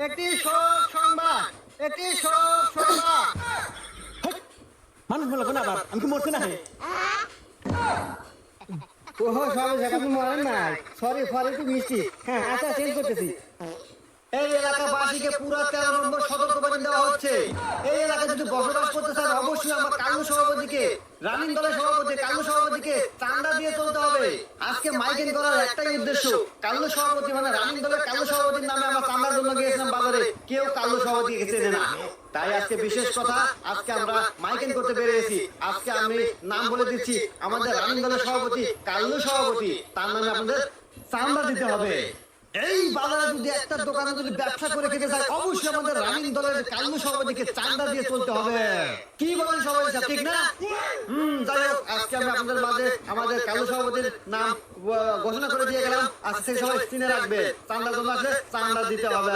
একটি শোক সংবাদ, একটি শোক সংবাদ। মানুষ বলো না আবার আমি কি মরছি না ওহো সবাই আপনি মরেন নাই, সরি ফর একটু মিষ্টি। হ্যাঁ আচ্ছা চেঞ্জ করতেছি। এই এলাকাবাসীকে পুরো 13 নম্বর সতর্কবাণী দেওয়া হচ্ছে। এই এলাকায় যদি বসবাস করতে চান অবশ্যই আমার কাল্লু সভাপতিকে, রানিং দলের সভাপতি কাল্লু সভাপতিকে চাঁদা দিয়ে চলতে হবে। আজকে মাইকিং করার একটাই উদ্দেশ্য, কাল্লু সভাপতি মানে রানিং দলের কাল্লু সভাপতির নামে আমরা চাঁদার জন্য গিয়েছিলাম বাজারে, কেউ কাল্লু সভাপতিকে চেনে না। তাই আজকে বিশেষ কথা, আজকে আমরা মাইকিং করতে বেরিয়েছি। আজকে আমি নাম বলে দিচ্ছি, আমাদের রানিং দলের সভাপতি কাল্লু সভাপতি, তার নামে আপনাদের চাঁদা দিতে হবে। এই বাজারে যদি একটা দোকানে যদি ব্যবসা করে খেতে চায় অবশ্যই আমাদের রানিং দলের কাল্লু সভাপতিকে চাঁদা দিয়ে চলতে হবে। কি বলেন সবাই, ঠিক না? যাই হোক, আজকে আমি আপনাদের মাঝে আমাদের কাল্লু সভাপতির নাম ঘোষণা করে দিয়ে গেলাম। আজকে সবাই চিনে রাখবে, চাঁদার জন্য আসলে চাঁদা দিতে হবে।